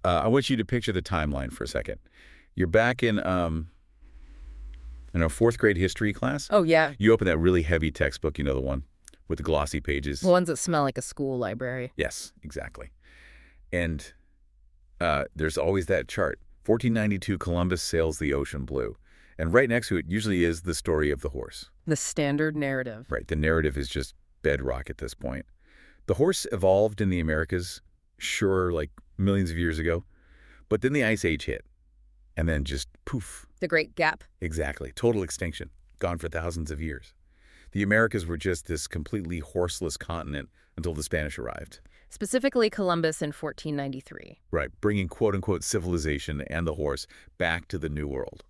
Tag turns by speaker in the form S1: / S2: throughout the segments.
S1: I want you to picture the timeline for a second. You're back in, fourth grade history class.
S2: Oh, yeah.
S1: You open that really heavy textbook, the one with the glossy pages.
S2: The ones that smell like a school library.
S1: Yes, exactly. And there's always that chart. 1492, Columbus sails the ocean blue. And right next to it usually is the story of the horse.
S2: The standard narrative.
S1: Right. The narrative is just bedrock at this point. The horse evolved in the Americas, sure, like millions of years ago. But then the Ice Age hit. And then just poof.
S2: The Great Gap.
S1: Exactly. Total extinction. Gone for thousands of years. The Americas were just this completely horseless continent until the Spanish arrived.
S2: Specifically Columbus in 1493.
S1: Right. Bringing quote-unquote civilization and the horse back to the New World.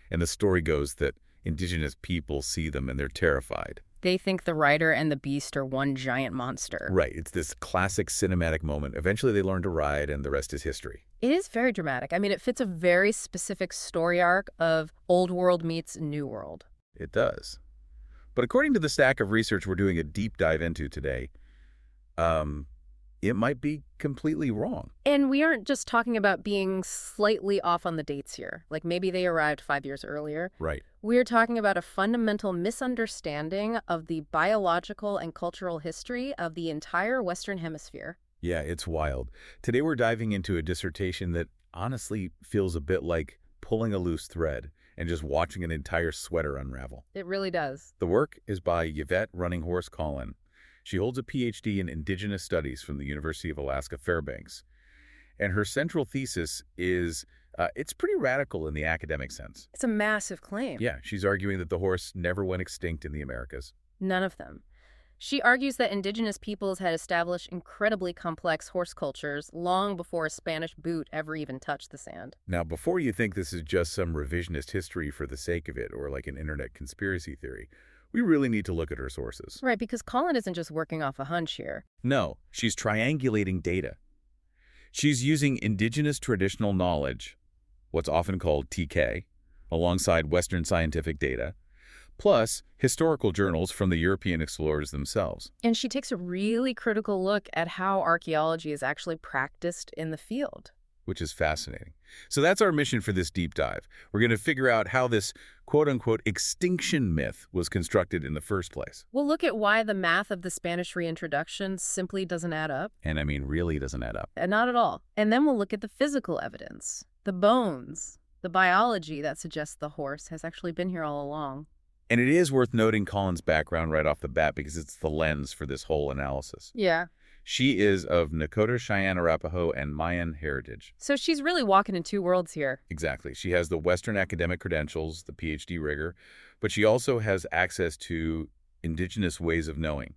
S1: And the story goes that indigenous people see them and they're terrified.
S2: They think the rider and the beast are one giant monster.
S1: Right. It's this classic cinematic moment. Eventually they learn to ride and the rest is history.
S2: It is very dramatic. I mean, it fits a very specific story arc of Old World meets New World.
S1: It does. But according to the stack of research we're doing a deep dive into today, it might be completely wrong.
S2: And we aren't just talking about being slightly off on the dates here. Like maybe they arrived 5 years earlier.
S1: Right.
S2: We're talking about a fundamental misunderstanding of the biological and cultural history of the entire Western Hemisphere.
S1: Yeah, it's wild. Today we're diving into a dissertation that honestly feels a bit like pulling a loose thread and just watching an entire sweater unravel.
S2: It really does.
S1: The work is by Yvette Running Horse Collin. She holds a PhD in Indigenous Studies from the University of Alaska Fairbanks. And her central thesis is, it's pretty radical in the academic sense.
S2: It's a massive claim.
S1: Yeah, she's arguing that the horse never went extinct in the Americas.
S2: None of them. She argues that indigenous peoples had established incredibly complex horse cultures long before a Spanish boot ever even touched the sand.
S1: Now, before you think this is just some revisionist history for the sake of it or like an internet conspiracy theory, we really need to look at her sources.
S2: Right, because Collin isn't just working off a hunch here.
S1: No, she's triangulating data. She's using indigenous traditional knowledge, what's often called TK, alongside Western scientific data, plus historical journals from the European explorers themselves.
S2: And she takes a really critical look at how archaeology is actually practiced in the field.
S1: Which is fascinating. So that's our mission for this deep dive. We're going to figure out how this quote-unquote extinction myth was constructed in the first place.
S2: We'll look at why the math of the Spanish reintroduction simply doesn't add up.
S1: And I mean really doesn't add up.
S2: And not at all. And then we'll look at the physical evidence, the bones, the biology that suggests the horse has actually been here all along.
S1: And it is worth noting Collin's background right off the bat because it's the lens for this whole analysis.
S2: Yeah.
S1: She is of Nakota, Cheyenne, Arapaho, and Mayan heritage.
S2: So she's really walking in two worlds here.
S1: Exactly. She has the Western academic credentials, the PhD rigor, but she also has access to indigenous ways of knowing.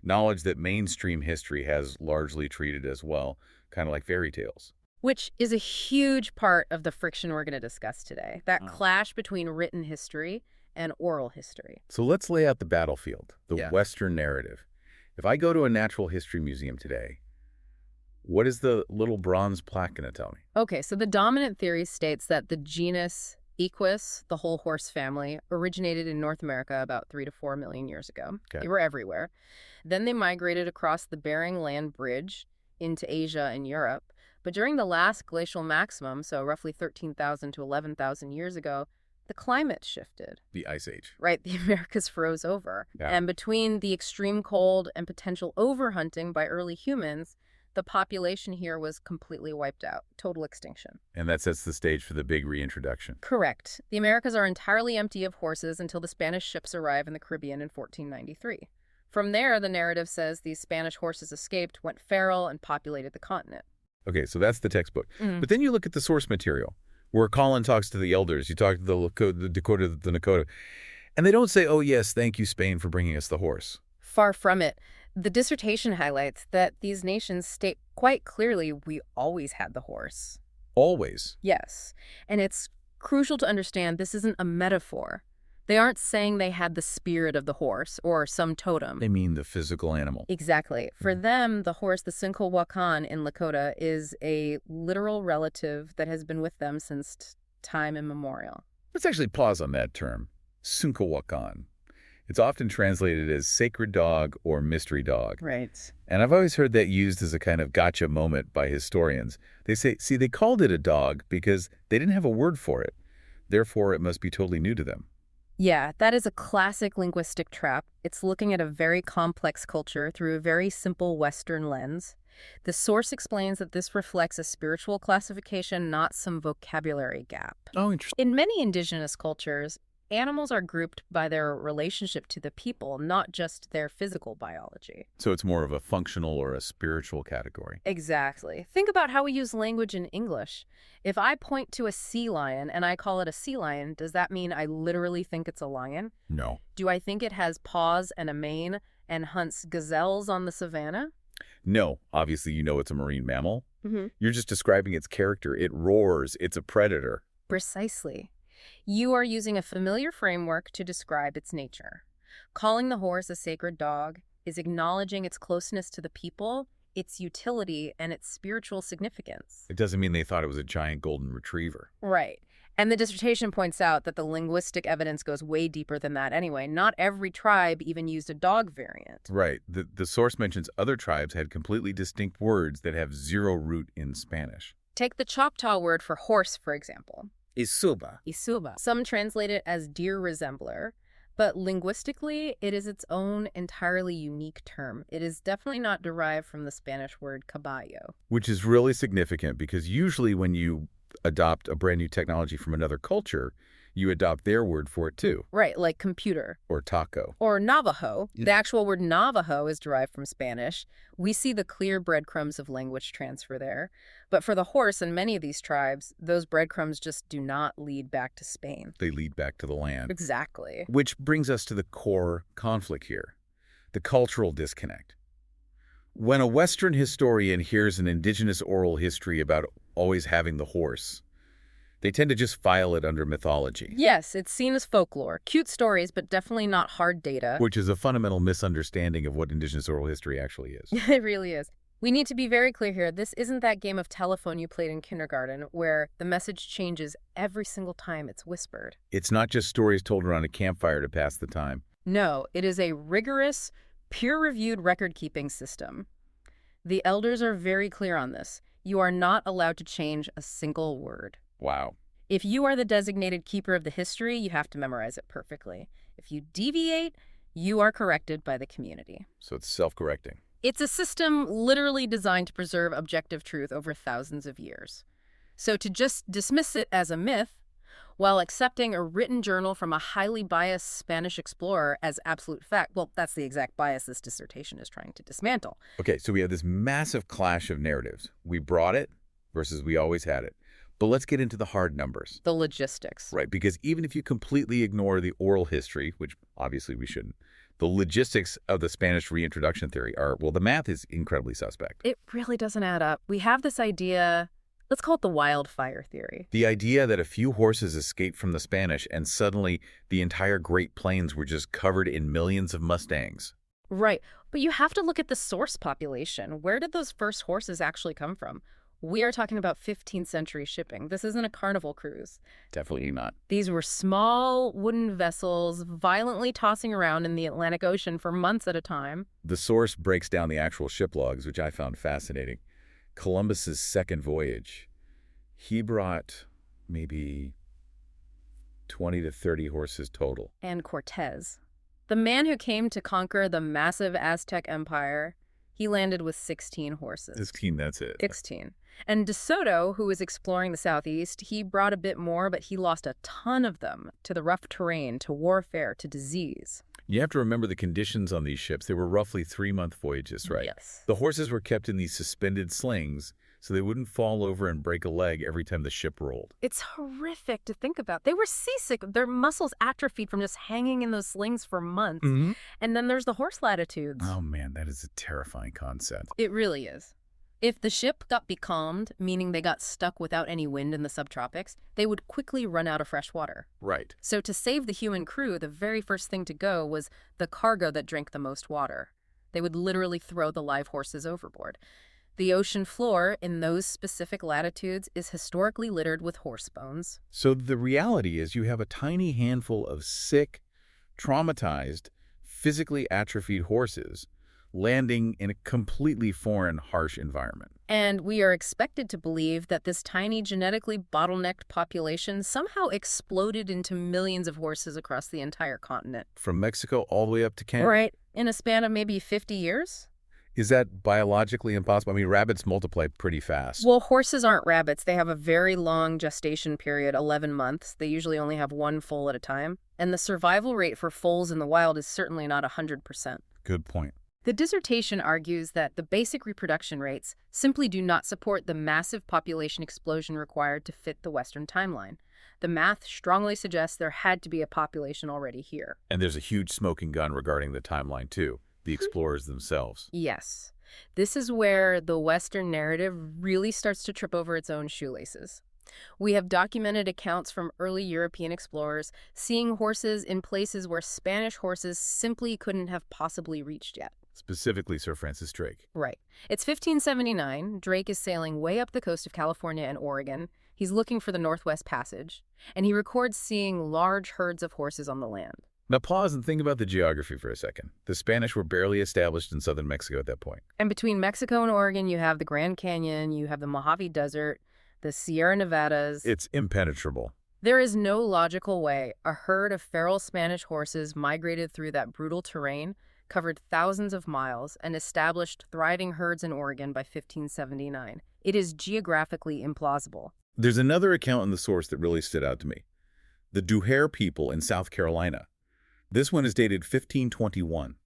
S1: Knowledge that mainstream history has largely treated as well, kind of like fairy tales.
S2: Which is a huge part of the friction we're going to discuss today. That clash between written history and oral history.
S1: So let's lay out the battlefield, the
S2: Yeah.
S1: Western narrative. If I go to a natural history museum today, what is the little bronze plaque going to tell me?
S2: Okay, so the dominant theory states that the genus Equus, the whole horse family, originated in North America about 3 to 4 million years ago.
S1: Okay.
S2: They were everywhere. Then they migrated across the Bering Land Bridge into Asia and Europe. But during the last glacial maximum, so roughly 13,000 to 11,000 years ago, the climate shifted.
S1: The Ice Age.
S2: Right, the Americas froze over.
S1: Yeah.
S2: And between the extreme cold and potential overhunting by early humans, the population here was completely wiped out. Total extinction.
S1: And that sets the stage for the big reintroduction.
S2: Correct. The Americas are entirely empty of horses until the Spanish ships arrive in the Caribbean in 1493. From there, the narrative says these Spanish horses escaped, went feral, and populated the continent.
S1: Okay, so that's the textbook. But then you look at the source material, where Collin talks to the elders, you talk to the Dakota, the Nakota, and they don't say, oh, yes, thank you, Spain, for bringing us the horse.
S2: Far from it. The dissertation highlights that these nations state quite clearly we always had the horse.
S1: Always.
S2: Yes. And it's crucial to understand this isn't a metaphor. They aren't saying they had the spirit of the horse or some totem.
S1: They mean the physical animal.
S2: Exactly. For them, the horse, the Sinkalwakan in Lakota, is a literal relative that has been with them since time immemorial.
S1: Let's actually pause on that term, Sunkawakan. It's often translated as sacred dog or mystery dog.
S2: Right.
S1: And I've always heard that used as a kind of gotcha moment by historians. They say, see, they called it a dog because they didn't have a word for it. Therefore, it must be totally new to them.
S2: Yeah, that is a classic linguistic trap. It's looking at a very complex culture through a very simple Western lens. The source explains that this reflects a spiritual classification, not some vocabulary gap.
S1: Oh, interesting.
S2: In many indigenous cultures, animals are grouped by their relationship to the people, not just their physical biology.
S1: So it's more of a functional or a spiritual category.
S2: Exactly. Think about how we use language in English. If I point to a sea lion and I call it a sea lion, does that mean I literally think it's a lion?
S1: No.
S2: Do I think it has paws and a mane and hunts gazelles on the savannah?
S1: No. Obviously, you know it's a marine mammal.
S2: Mm-hmm.
S1: You're just describing its character. It roars. It's a predator.
S2: Precisely. You are using a familiar framework to describe its nature. Calling the horse a sacred dog is acknowledging its closeness to the people, its utility, and its spiritual significance.
S1: It doesn't mean they thought it was a giant golden retriever.
S2: Right. And the dissertation points out that the linguistic evidence goes way deeper than that anyway. Not every tribe even used a dog variant.
S1: Right. The source mentions other tribes had completely distinct words that have zero root in Spanish.
S2: Take the Choctaw word for horse, for example.
S3: Isuba.
S2: Isuba. Some translate it as deer resembler, but linguistically, it is its own entirely unique term. It is definitely not derived from the Spanish word caballo.
S1: Which is really significant because usually when you adopt a brand new technology from another culture, you adopt their word for it too.
S2: Right, like computer.
S1: Or taco.
S2: Or Navajo.
S3: Yeah.
S2: The actual word Navajo is derived from Spanish. We see the clear breadcrumbs of language transfer there. But for the horse in many of these tribes, those breadcrumbs just do not lead back to Spain.
S1: They lead back to the land.
S2: Exactly.
S1: Which brings us to the core conflict here, the cultural disconnect. When a Western historian hears an indigenous oral history about always having the horse, they tend to just file it under mythology.
S2: Yes, it's seen as folklore. Cute stories, but definitely not hard data.
S1: Which is a fundamental misunderstanding of what indigenous oral history actually is.
S2: It really is. We need to be very clear here. This isn't that game of telephone you played in kindergarten where the message changes every single time it's whispered.
S1: It's not just stories told around a campfire to pass the time.
S2: No, it is a rigorous, peer-reviewed record-keeping system. The elders are very clear on this. You are not allowed to change a single word.
S1: Wow.
S2: If you are the designated keeper of the history, you have to memorize it perfectly. If you deviate, you are corrected by the community.
S1: So it's self-correcting.
S2: It's a system literally designed to preserve objective truth over thousands of years. So to just dismiss it as a myth, while accepting a written journal from a highly biased Spanish explorer as absolute fact, well, that's the exact bias this dissertation is trying to dismantle.
S1: Okay, so we have this massive clash of narratives. We brought it versus we always had it. But let's get into the hard numbers.
S2: The logistics.
S1: Right, because even if you completely ignore the oral history, which obviously we shouldn't, the logistics of the Spanish reintroduction theory are, well, the math is incredibly suspect.
S2: It really doesn't add up. We have this idea, let's call it the wildfire theory.
S1: The idea that a few horses escaped from the Spanish and suddenly the entire Great Plains were just covered in millions of Mustangs.
S2: Right, but you have to look at the source population. Where did those first horses actually come from? We are talking about 15th century shipping. This isn't a carnival cruise.
S1: Definitely not.
S2: These were small wooden vessels violently tossing around in the Atlantic Ocean for months at a time.
S1: The source breaks down the actual ship logs, which I found fascinating. Columbus's second voyage, he brought maybe 20 to 30 horses total.
S2: And Cortez, the man who came to conquer the massive Aztec Empire, he landed with 16 horses.
S1: 16, that's it.
S2: 16. And De Soto, who was exploring the southeast, he brought a bit more, but he lost a ton of them to the rough terrain, to warfare, to disease.
S1: You have to remember the conditions on these ships. They were roughly 3-month voyages, right?
S2: Yes.
S1: The horses were kept in these suspended slings so they wouldn't fall over and break a leg every time the ship rolled.
S2: It's horrific to think about. They were seasick. Their muscles atrophied from just hanging in those slings for months.
S1: Mm-hmm.
S2: And then there's the horse latitudes.
S1: Oh, man, that is a terrifying concept.
S2: It really is. If the ship got becalmed, meaning they got stuck without any wind in the subtropics, they would quickly run out of fresh water.
S1: Right.
S2: So to save the human crew, the very first thing to go was the cargo that drank the most water. They would literally throw the live horses overboard. The ocean floor in those specific latitudes is historically littered with horse bones.
S1: So the reality is you have a tiny handful of sick, traumatized, physically atrophied horses landing in a completely foreign, harsh environment.
S2: And we are expected to believe that this tiny genetically bottlenecked population somehow exploded into millions of horses across the entire continent.
S1: From Mexico all the way up to Canada?
S2: Right. In a span of maybe 50 years?
S1: Is that biologically impossible? I mean, rabbits multiply pretty fast.
S2: Well, horses aren't rabbits. They have a very long gestation period, 11 months. They usually only have one foal at a time. And the survival rate for foals in the wild is certainly not 100%.
S1: Good point.
S2: The dissertation argues that the basic reproduction rates simply do not support the massive population explosion required to fit the Western timeline. The math strongly suggests there had to be a population already here.
S1: And there's a huge smoking gun regarding the timeline, too. The explorers themselves.
S2: Yes. This is where the Western narrative really starts to trip over its own shoelaces. We have documented accounts from early European explorers seeing horses in places where Spanish horses simply couldn't have possibly reached yet.
S1: Specifically Sir Francis Drake.
S2: Right. It's 1579. Drake is sailing way up the coast of California and Oregon. He's looking for the Northwest Passage, and he records seeing large herds of horses on the land.
S1: Now pause and think about the geography for a second. The Spanish were barely established in southern Mexico at that point.
S2: And between Mexico and Oregon, you have the Grand Canyon, you have the Mojave Desert, the Sierra Nevadas.
S1: It's impenetrable.
S2: There is no logical way a herd of feral Spanish horses migrated through that brutal terrain, covered thousands of miles, and established thriving herds in Oregon by 1579. It is geographically implausible.
S1: There's another account in the source that really stood out to me. The Duher people in South Carolina. This one is dated 1521.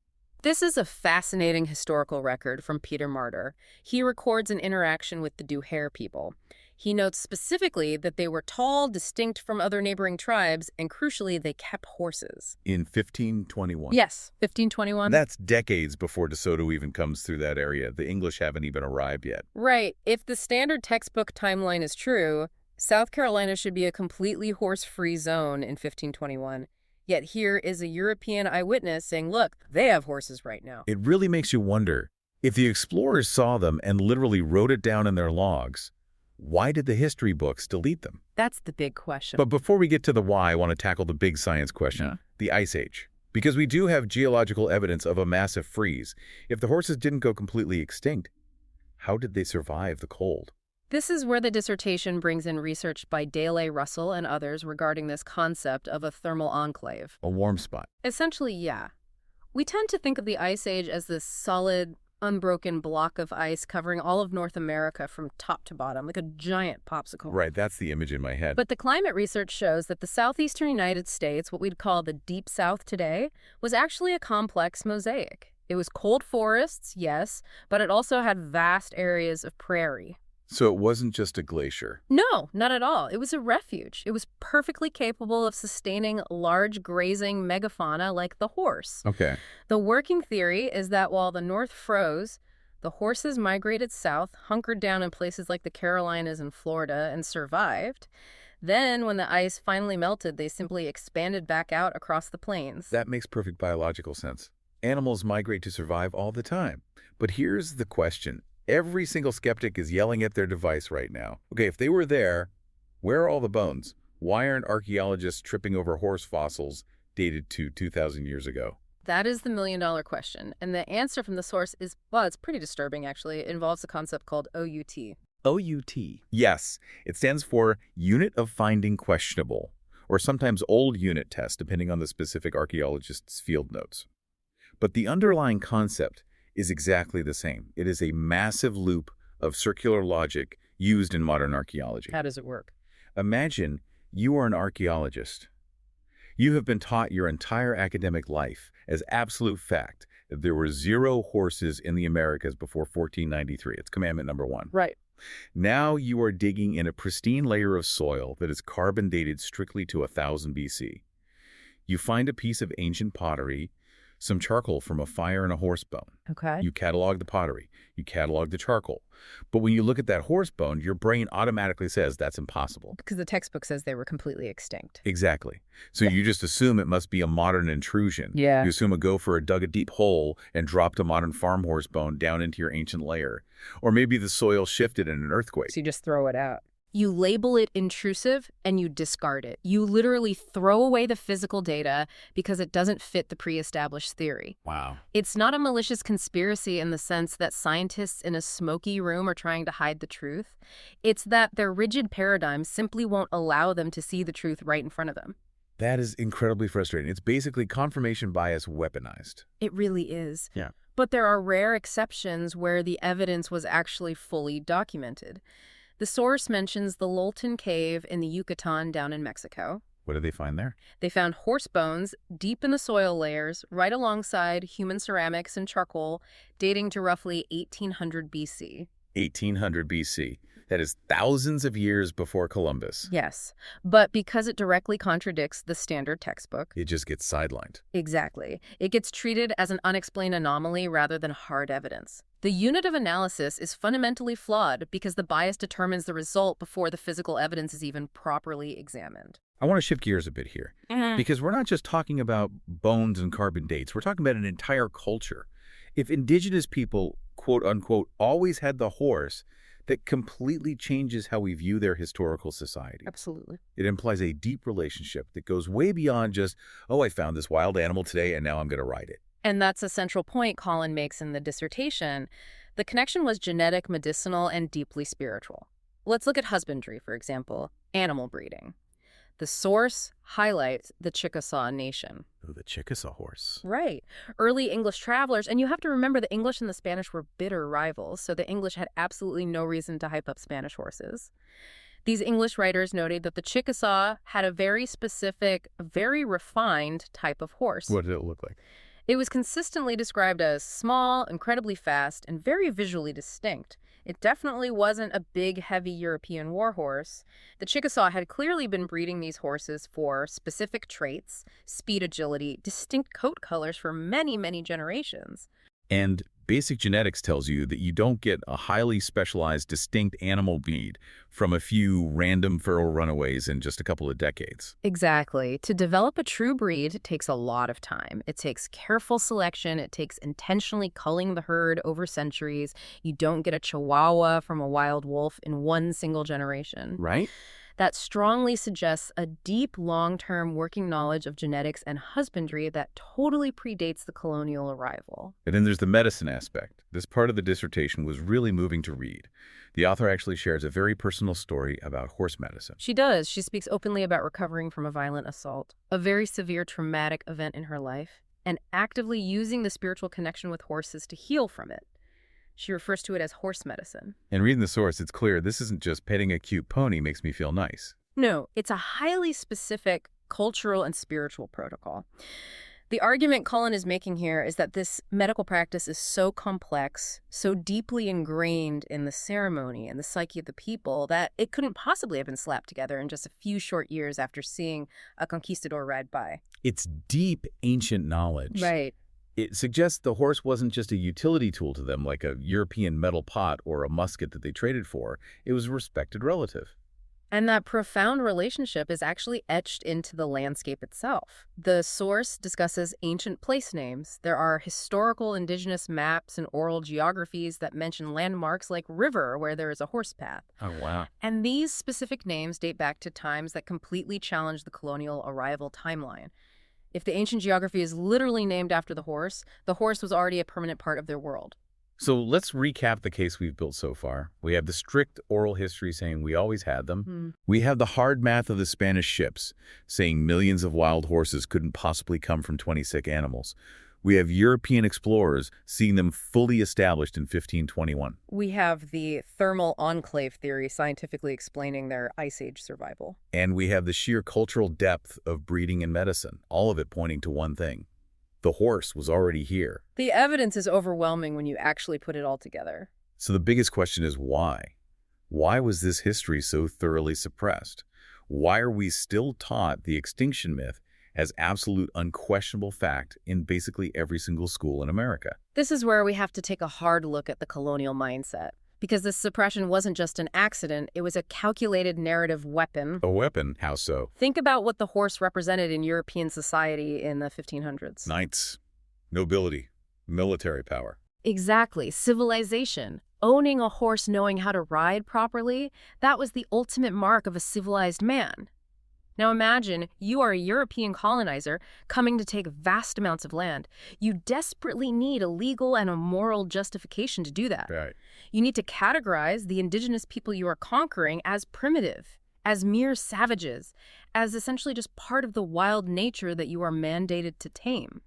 S2: This is a fascinating historical record from Peter Martyr. He records an interaction with the Duher people. He notes specifically that they were tall, distinct from other neighboring tribes, and crucially, they kept horses.
S1: In 1521?
S2: Yes, 1521.
S1: That's decades before DeSoto even comes through that area. The English haven't even arrived yet.
S2: Right. If the standard textbook timeline is true, South Carolina should be a completely horse-free zone in 1521. Yet here is a European eyewitness saying, look, they have horses right now.
S1: It really makes you wonder, if the explorers saw them and literally wrote it down in their logs, why did the history books delete them?
S2: That's the big question.
S1: But before we get to the why, I want to tackle the big science question, the Ice Age. Because we do have geological evidence of a massive freeze. If the horses didn't go completely extinct, how did they survive the cold?
S2: This is where the dissertation brings in research by Dale A. Russell and others regarding this concept of a thermal enclave.
S1: A warm spot.
S2: Essentially, yeah. We tend to think of the Ice Age as this solid, unbroken block of ice covering all of North America from top to bottom, like a giant popsicle.
S1: Right, that's the image in my head.
S2: But the climate research shows that the southeastern United States, what we'd call the Deep South today, was actually a complex mosaic. It was cold forests, yes, but it also had vast areas of prairie.
S1: So it wasn't just a glacier?
S2: No, not at all. It was a refuge. It was perfectly capable of sustaining large grazing megafauna like the horse.
S1: Okay.
S2: The working theory is that while the North froze, the horses migrated south, hunkered down in places like the Carolinas and Florida, and survived. Then, when the ice finally melted, they simply expanded back out across the plains.
S1: That makes perfect biological sense. Animals migrate to survive all the time. But here's the question. Every single skeptic is yelling at their device right now. Okay, if they were there, where are all the bones? Why aren't archaeologists tripping over horse fossils dated to 2,000 years ago?
S2: That is the million-dollar question. And the answer from the source is, well, it's pretty disturbing, actually. It involves a concept called OUT.
S1: OUT. Yes, it stands for Unit of Finding Questionable, or sometimes Old Unit Test, depending on the specific archaeologist's field notes. But the underlying concept is exactly the same. It is a massive loop of circular logic used in modern archaeology.
S2: How does it work?
S1: Imagine you are an archaeologist. You have been taught your entire academic life as absolute fact that there were 0 horses in the Americas before 1493. It's commandment number 1.
S2: Right.
S1: Now you are digging in a pristine layer of soil that is carbon dated strictly to 1000 BC. You find a piece of ancient pottery, some charcoal from a fire and a horse bone.
S2: Okay.
S1: You catalog the pottery. You catalog the charcoal. But when you look at that horse bone, your brain automatically says that's impossible.
S2: Because the textbook says they were completely extinct.
S1: Exactly. So you just assume it must be a modern intrusion.
S2: Yeah.
S1: You assume a gopher dug a deep hole and dropped a modern farm horse bone down into your ancient layer. Or maybe the soil shifted in an earthquake.
S2: So you just throw it out. You label it intrusive and you discard it. You literally throw away the physical data because it doesn't fit the pre-established theory.
S1: Wow.
S2: It's not a malicious conspiracy in the sense that scientists in a smoky room are trying to hide the truth. It's that their rigid paradigm simply won't allow them to see the truth right in front of them.
S1: That is incredibly frustrating. It's basically confirmation bias weaponized.
S2: It really is.
S1: Yeah.
S2: But there are rare exceptions where the evidence was actually fully documented. The source mentions the Lolton Cave in the Yucatan down in Mexico.
S1: What did they find there?
S2: They found horse bones deep in the soil layers, right alongside human ceramics and charcoal, dating to roughly 1800 BC.
S1: 1800 BC. That is thousands of years before Columbus.
S2: Yes, but because it directly contradicts the standard textbook.
S1: It just gets sidelined.
S2: Exactly. It gets treated as an unexplained anomaly rather than hard evidence. The unit of analysis is fundamentally flawed because the bias determines the result before the physical evidence is even properly examined.
S1: I want to shift gears a bit here, because we're not just talking about bones and carbon dates. We're talking about an entire culture. If indigenous people, quote unquote, always had the horse, that completely changes how we view their historical society.
S2: Absolutely.
S1: It implies a deep relationship that goes way beyond just, oh, I found this wild animal today and now I'm going to ride it.
S2: And that's a central point Collin makes in the dissertation. The connection was genetic, medicinal, and deeply spiritual. Let's look at husbandry, for example, animal breeding. The source highlights the Chickasaw Nation.
S1: Oh, the Chickasaw horse.
S2: Right. Early English travelers, and you have to remember the English and the Spanish were bitter rivals, so the English had absolutely no reason to hype up Spanish horses. These English writers noted that the Chickasaw had a very specific, very refined type of horse.
S1: What did it look like?
S2: It was consistently described as small, incredibly fast, and very visually distinct. It definitely wasn't a big, heavy European war horse. The Chickasaw had clearly been breeding these horses for specific traits, speed, agility, distinct coat colors for many, many generations.
S1: And basic genetics tells you that you don't get a highly specialized, distinct animal breed from a few random feral runaways in just a couple of decades.
S2: Exactly. To develop a true breed takes a lot of time. It takes careful selection. It takes intentionally culling the herd over centuries. You don't get a Chihuahua from a wild wolf in one single generation.
S1: Right?
S2: That strongly suggests a deep, long-term working knowledge of genetics and husbandry that totally predates the colonial arrival.
S1: And then there's the medicine aspect. This part of the dissertation was really moving to read. The author actually shares a very personal story about horse medicine.
S2: She does. She speaks openly about recovering from a violent assault, a very severe traumatic event in her life, and actively using the spiritual connection with horses to heal from it. She refers to it as horse medicine.
S1: And reading the source, it's clear this isn't just petting a cute pony makes me feel nice.
S2: No, it's a highly specific cultural and spiritual protocol. The argument Collin is making here is that this medical practice is so complex, so deeply ingrained in the ceremony and the psyche of the people that it couldn't possibly have been slapped together in just a few short years after seeing a conquistador ride by.
S1: It's deep, ancient knowledge.
S2: Right.
S1: It suggests the horse wasn't just a utility tool to them like a European metal pot or a musket that they traded for. It was a respected relative.
S2: And that profound relationship is actually etched into the landscape itself. The source discusses ancient place names. There are historical indigenous maps and oral geographies that mention landmarks like river where there is a horse path.
S1: Oh, wow.
S2: And these specific names date back to times that completely challenge the colonial arrival timeline. If the ancient geography is literally named after the horse was already a permanent part of their world.
S1: So let's recap the case we've built so far. We have the strict oral history saying we always had them. We have the hard math of the Spanish ships saying millions of wild horses couldn't possibly come from 20 sick animals. We have European explorers seeing them fully established in 1521.
S2: We have the thermal enclave theory scientifically explaining their Ice Age survival.
S1: And we have the sheer cultural depth of breeding and medicine, all of it pointing to one thing. The horse was already here.
S2: The evidence is overwhelming when you actually put it all together.
S1: So the biggest question is why? Why was this history so thoroughly suppressed? Why are we still taught the extinction myth as absolute unquestionable fact in basically every single school in America?
S2: This is where we have to take a hard look at the colonial mindset. Because this suppression wasn't just an accident, it was a calculated narrative weapon.
S1: A weapon? How so?
S2: Think about what the horse represented in European society in the 1500s.
S1: Knights, nobility, military power.
S2: Exactly. Civilization. owning a horse, knowing how to ride properly, that was the ultimate mark of a civilized man. Now imagine you are a European colonizer coming to take vast amounts of land. You desperately need a legal and a moral justification to do that.
S1: Right.
S2: You need to categorize the indigenous people you are conquering as primitive, as mere savages, as essentially just part of the wild nature that you are mandated to tame.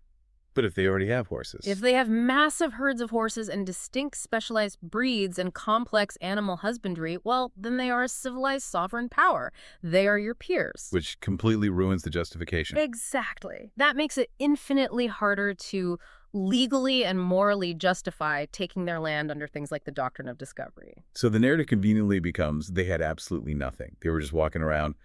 S1: But if they already have horses?
S2: If they have massive herds of horses and distinct specialized breeds and complex animal husbandry, well, then they are a civilized sovereign power. They are your peers.
S1: Which completely ruins the justification.
S2: Exactly. That makes it infinitely harder to legally and morally justify taking their land under things like the doctrine of discovery.
S1: So the narrative conveniently becomes they had absolutely nothing. They were just walking around.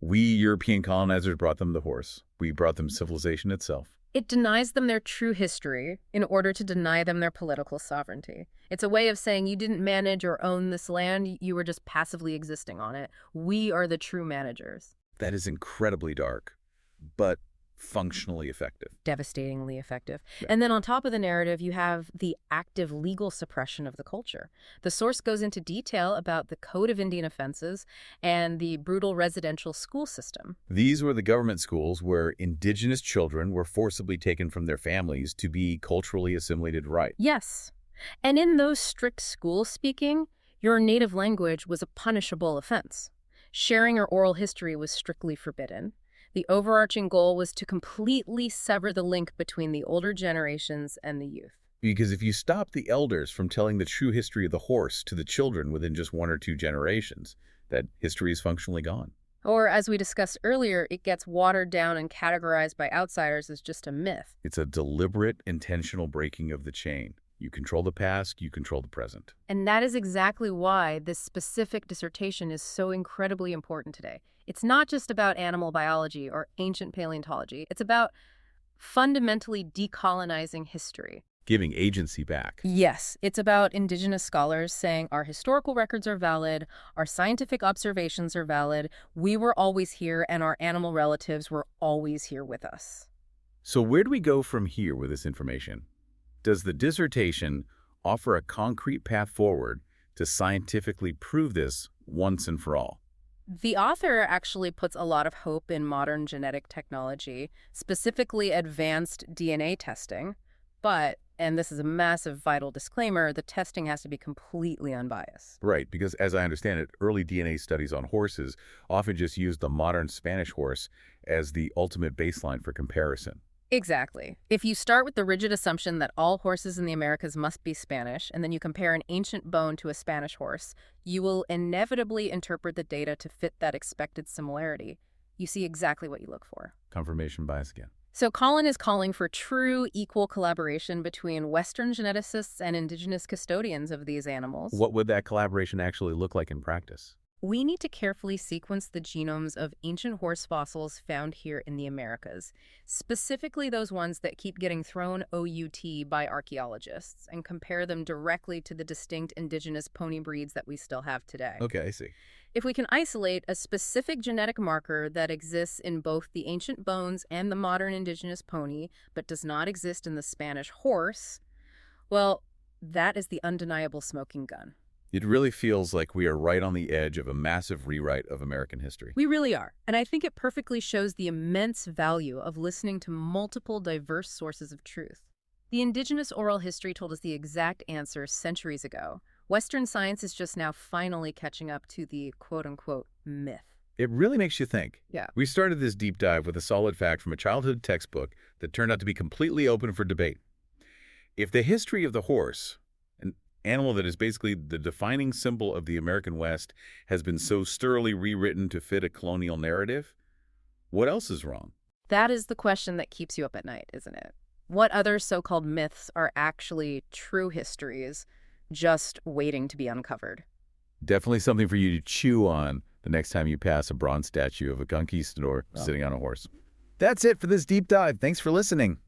S1: We European colonizers brought them the horse. We brought them civilization itself.
S2: It denies them their true history in order to deny them their political sovereignty. It's a way of saying you didn't manage or own this land, you were just passively existing on it. We are the true managers.
S1: That is incredibly dark, but functionally effective.
S2: Devastatingly effective.
S1: Yeah.
S2: And then on top of the narrative, you have the active legal suppression of the culture. The source goes into detail about the Code of Indian Offenses and the brutal residential school system.
S1: These were the government schools where indigenous children were forcibly taken from their families to be culturally assimilated right.
S2: Yes. And in those strict school speaking, your native language was a punishable offense. Sharing your oral history was strictly forbidden. The overarching goal was to completely sever the link between the older generations and the youth.
S1: Because if you stop the elders from telling the true history of the horse to the children within just 1 or 2 generations, that history is functionally gone.
S2: Or, as we discussed earlier, it gets watered down and categorized by outsiders as just a myth.
S1: It's a deliberate, intentional breaking of the chain. You control the past, you control the present.
S2: And that is exactly why this specific dissertation is so incredibly important today. It's not just about animal biology or ancient paleontology. It's about fundamentally decolonizing history.
S1: Giving agency back.
S2: Yes, it's about indigenous scholars saying our historical records are valid, our scientific observations are valid, we were always here, and our animal relatives were always here with us.
S1: So where do we go from here with this information? Does the dissertation offer a concrete path forward to scientifically prove this once and for all?
S2: The author actually puts a lot of hope in modern genetic technology, specifically advanced DNA testing. But, and this is a massive vital disclaimer, the testing has to be completely unbiased.
S1: Right, because as I understand it, early DNA studies on horses often just used the modern Spanish horse as the ultimate baseline for comparison.
S2: Exactly. If you start with the rigid assumption that all horses in the Americas must be Spanish, and then you compare an ancient bone to a Spanish horse, you will inevitably interpret the data to fit that expected similarity. You see exactly what you look for.
S1: Confirmation bias again.
S2: So Collin is calling for true equal collaboration between Western geneticists and indigenous custodians of these animals.
S1: What would that collaboration actually look like in practice?
S2: We need to carefully sequence the genomes of ancient horse fossils found here in the Americas, specifically those ones that keep getting thrown OUT by archaeologists, and compare them directly to the distinct indigenous pony breeds that we still have today.
S1: Okay, I see.
S2: If we can isolate a specific genetic marker that exists in both the ancient bones and the modern indigenous pony, but does not exist in the Spanish horse, well, that is the undeniable smoking gun.
S1: It really feels like we are right on the edge of a massive rewrite of American history.
S2: We really are. And I think it perfectly shows the immense value of listening to multiple diverse sources of truth. The indigenous oral history told us the exact answer centuries ago. Western science is just now finally catching up to the quote-unquote myth.
S1: It really makes you think.
S2: Yeah.
S1: We started this deep dive with a solid fact from a childhood textbook that turned out to be completely open for debate. If the history of the horse, an animal that is basically the defining symbol of the American West, has been so stirrily rewritten to fit a colonial narrative, what else is wrong?
S2: That is the question that keeps you up at night, isn't it? What other so-called myths are actually true histories, just waiting to be uncovered?
S1: Definitely something for you to chew on the next time you pass a bronze statue of a conquistador sitting on a horse. That's it for this deep dive. Thanks for listening.